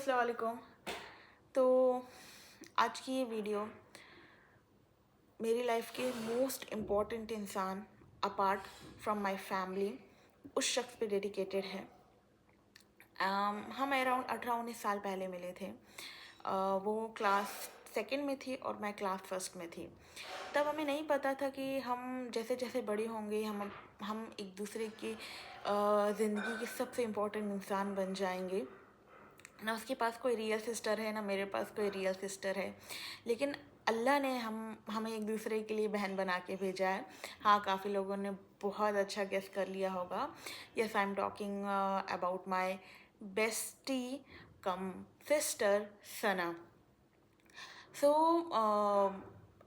अस्सलाम वालेकुम। तो आज की ये वीडियो मेरी लाइफ के मोस्ट इम्पॉर्टेंट इंसान अपार्ट फ्रॉम माय फैमिली उस शख्स पे डेडिकेटेड है। हम अराउंड 18-19 साल पहले मिले थे। वो क्लास सेकंड में थी और मैं क्लास फर्स्ट में थी। तब हमें नहीं पता था कि हम जैसे जैसे बड़े होंगे हम एक दूसरे की ज़िंदगी के सबसे इम्पोर्टेंट इंसान बन जाएंगे। ना उसके पास कोई रियल सिस्टर है, ना मेरे पास कोई रियल सिस्टर है, लेकिन अल्लाह ने हमें एक दूसरे के लिए बहन बना के भेजा है। हाँ, काफ़ी लोगों ने बहुत अच्छा गेस कर लिया होगा। Yes, I am talking about my bestie cum sister Sana. So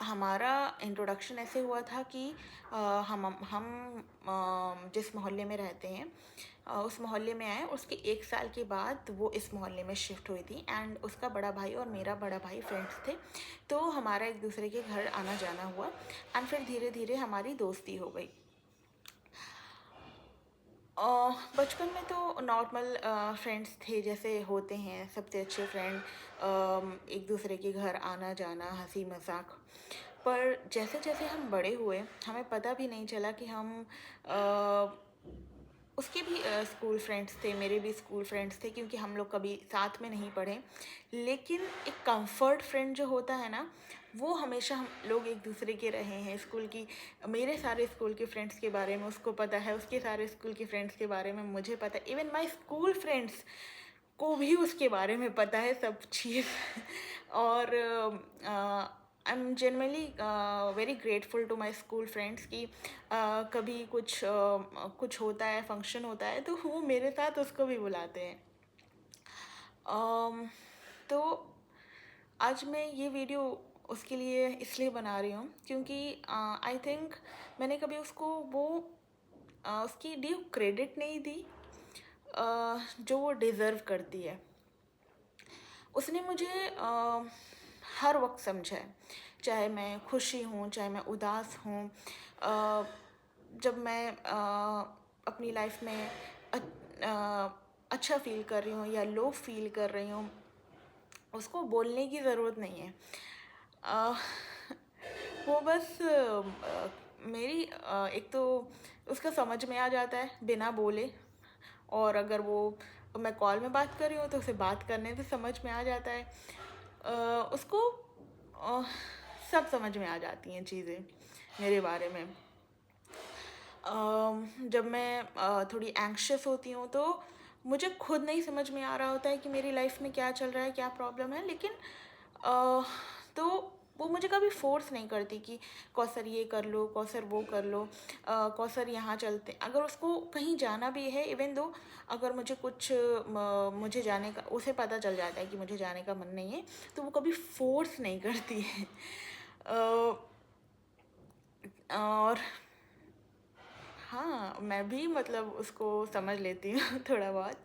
हमारा इंट्रोडक्शन ऐसे हुआ था कि हम जिस मोहल्ले में रहते हैं उस मोहल्ले में आए। उसके 1 साल के बाद वो इस मोहल्ले में शिफ्ट हुई थी एंड उसका बड़ा भाई और मेरा बड़ा भाई फ्रेंड्स थे, तो हमारा एक दूसरे के घर आना जाना हुआ एंड फिर धीरे धीरे हमारी दोस्ती हो गई। बचपन में तो नॉर्मल फ्रेंड्स थे जैसे होते हैं सबसे अच्छे फ्रेंड, एक दूसरे के घर आना जाना, हंसी मजाक। पर जैसे जैसे हम बड़े हुए हमें पता भी नहीं चला कि हम उसके भी स्कूल फ्रेंड्स थे, मेरे भी स्कूल फ्रेंड्स थे, क्योंकि हम लोग कभी साथ में नहीं पढ़े। लेकिन एक कंफर्ट फ्रेंड जो होता है ना, वो हमेशा हम लोग एक दूसरे के रहे हैं। स्कूल की मेरे सारे स्कूल के फ्रेंड्स के बारे में उसको पता है, उसके सारे स्कूल के फ्रेंड्स के बारे में मुझे पता है, इवन माई स्कूल फ्रेंड्स को भी उसके बारे में पता है सब चीज़। और I am generally very grateful to my school friends कि कभी कुछ होता है, फंक्शन होता है, तो वो मेरे साथ उसको भी बुलाते हैं। तो आज मैं ये वीडियो उसके लिए इसलिए बना रही हूँ क्योंकि आई थिंक मैंने कभी उसको वो उसकी ड्यू क्रेडिट नहीं दी जो वो डिज़र्व करती है। उसने मुझे हर वक्त समझा है, चाहे मैं खुशी हूँ, चाहे मैं उदास हूँ। जब मैं अपनी लाइफ में अच्छा फील कर रही हूँ या लो फील कर रही हूँ, उसको बोलने की ज़रूरत नहीं है। अ, वो बस मेरी एक तो उसका समझ में आ जाता है बिना बोले, और अगर वो मैं कॉल में बात कर रही हूँ तो उसे बात करने से समझ में आ जाता है। उसको अ, सब समझ में आ जाती हैं चीज़ें मेरे बारे में। जब मैं थोड़ी एंग्शियस होती हूँ तो मुझे खुद नहीं समझ में आ रहा होता है कि मेरी लाइफ में क्या चल रहा है, क्या प्रॉब्लम है, लेकिन तो वो मुझे कभी फोर्स नहीं करती कि कौसर ये कर लो, कौसर वो कर लो, कौसर यहाँ चलते। अगर उसको कहीं जाना भी है, इवन दो अगर मुझे मुझे जाने का, उसे पता चल जाता है कि मुझे जाने का मन नहीं है, तो वो कभी फोर्स नहीं करती है। और हाँ, मैं भी मतलब उसको समझ लेती हूँ थोड़ा बहुत।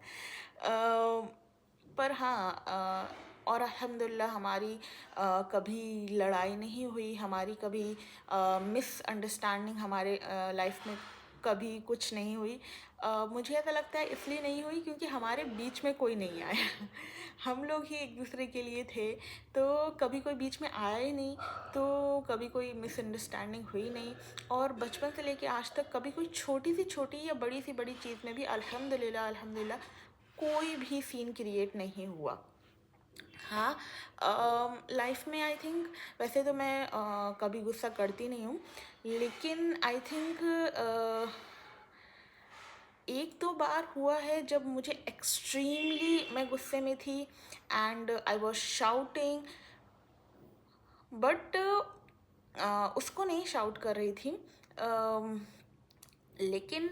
पर हाँ, और अल्हम्दुलिल्लाह हमारी कभी लड़ाई नहीं हुई, हमारी कभी मिसअंडरस्टैंडिंग हमारे लाइफ में कभी कुछ नहीं हुई। मुझे ऐसा लगता है इसलिए नहीं हुई क्योंकि हमारे बीच में कोई नहीं आया। हम लोग ही एक दूसरे के लिए थे, तो कभी कोई बीच में आया ही नहीं, तो कभी कोई मिसअंडरस्टैंडिंग हुई नहीं। और बचपन से लेके आज तक कभी कोई छोटी सी छोटी या बड़ी सी बड़ी चीज़ में भी अल्हम्दुलिल्लाह अल्हम्दुलिल्लाह कोई भी सीन क्रिएट नहीं हुआ। हाँ, लाइफ में आई थिंक वैसे तो मैं कभी गुस्सा करती नहीं हूँ, लेकिन आई थिंक एक दो बार हुआ है जब मुझे एक्सट्रीमली मैं गुस्से में थी and I was shouting, but उसको नहीं शाउट कर रही थी। लेकिन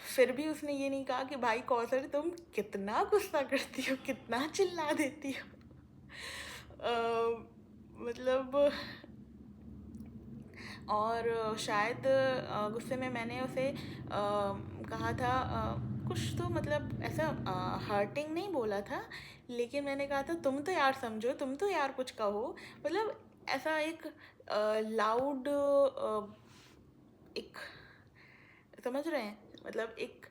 फिर भी उसने ये नहीं कहा कि भाई कौसर तुम कितना गुस्सा करती हो, कितना चिल्ला देती हो। मतलब, और शायद गुस्से में मैंने उसे कहा था कुछ तो मतलब ऐसा हर्टिंग नहीं बोला था, लेकिन मैंने कहा था तुम तो यार समझो, तुम तो यार कुछ कहो। मतलब ऐसा एक लाउड, एक, समझ रहे हैं, मतलब एक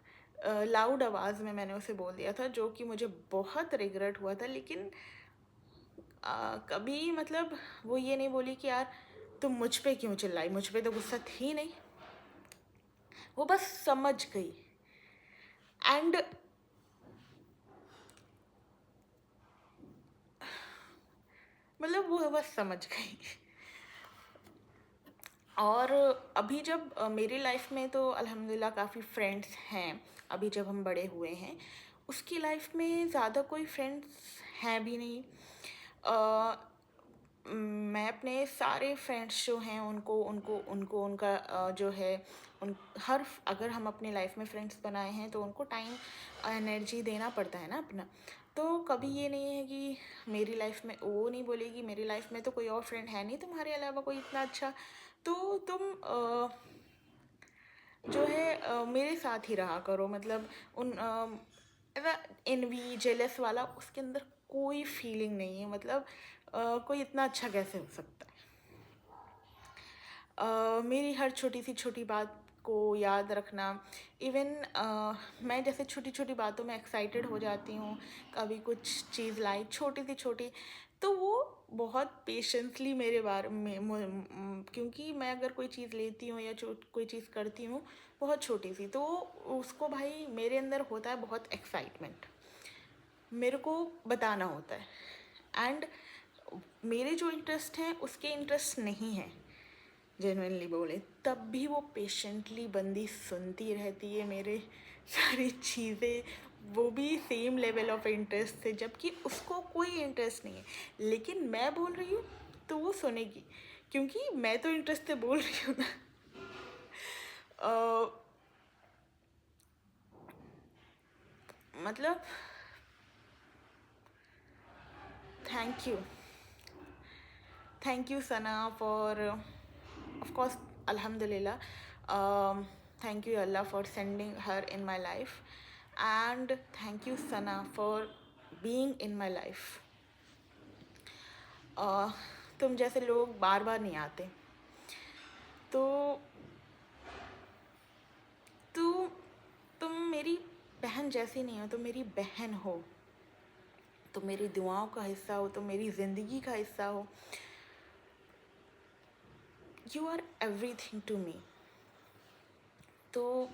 लाउड आवाज़ में मैंने उसे बोल दिया था, जो कि मुझे बहुत रिग्रेट हुआ था। लेकिन कभी मतलब वो ये नहीं बोली कि यार तुम मुझ पे क्यों चिल्लाई, मुझ पे तो गुस्सा थी नहीं। वो बस समझ गई। एंड मतलब वो बस समझ गई। और अभी जब मेरी लाइफ में तो अल्हम्दुलिल्लाह काफ़ी फ्रेंड्स हैं। अभी जब हम बड़े हुए हैं, उसकी लाइफ में ज़्यादा कोई फ्रेंड्स हैं भी नहीं। मैं अपने सारे फ्रेंड्स जो हैं उनको उनको उनको उनका जो है उन हर अगर हम अपनी लाइफ में फ्रेंड्स बनाए हैं तो उनको टाइम एनर्जी देना पड़ता है ना अपना। तो कभी ये नहीं है कि मेरी लाइफ में वो नहीं बोलेगी मेरी लाइफ में तो कोई और फ्रेंड है नहीं तुम्हारे अलावा कोई इतना अच्छा, तो तुम जो है मेरे साथ ही रहा करो। मतलब उन एनवी जेलस वाला उसके अंदर कोई फीलिंग नहीं है। मतलब कोई इतना अच्छा कैसे हो सकता है। मेरी हर छोटी सी छोटी बात को याद रखना। इवन मैं जैसे छोटी छोटी बातों में एक्साइटेड हो जाती हूँ, कभी कुछ चीज़ लाई छोटी सी छोटी, तो वो बहुत पेशेंसली मेरे बारे में क्योंकि मैं अगर कोई चीज़ लेती हूँ या कोई चीज़ करती हूँ बहुत छोटी सी, तो उसको भाई मेरे अंदर होता है बहुत एक्साइटमेंट, मेरे को बताना होता है। एंड मेरे जो इंटरेस्ट हैं उसके इंटरेस्ट नहीं है जेन्युइनली बोले, तब भी वो पेशेंटली बंदी सुनती रहती है मेरे सारी चीज़ें। वो भी सेम लेवल ऑफ इंटरेस्ट से, जबकि उसको कोई इंटरेस्ट नहीं है, लेकिन मैं बोल रही हूँ तो वो सुनेगी क्योंकि मैं तो इंटरेस्ट से बोल रही हूँ ना। मतलब thank you Sana for of course alhamdulillah, thank you Allah for sending her in my life, and thank you Sana for being in my life. तुम जैसे लोग बार बार नहीं आते, तो तुम मेरी बहन जैसी नहीं हो, तुम मेरी बहन हो, तुम मेरी दुआओं का हिस्सा हो, तुम मेरी ज़िंदगी का हिस्सा हो। You are everything to me. तो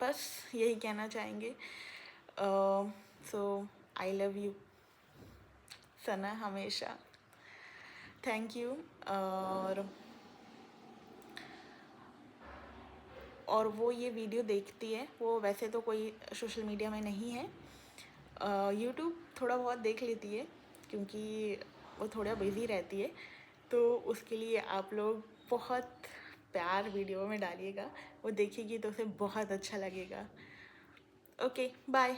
बस यही कहना चाहेंगे। सो आई लव यू सना हमेशा। Thank you. और वो ये वीडियो देखती है, वो वैसे तो कोई सोशल मीडिया में नहीं है, यूट्यूब थोड़ा बहुत देख लेती है क्योंकि वो थोड़ा बिज़ी रहती है, तो उसके लिए आप लोग बहुत प्यार वीडियो में डालिएगा, वो देखेगी तो उसे बहुत अच्छा लगेगा। Okay bye.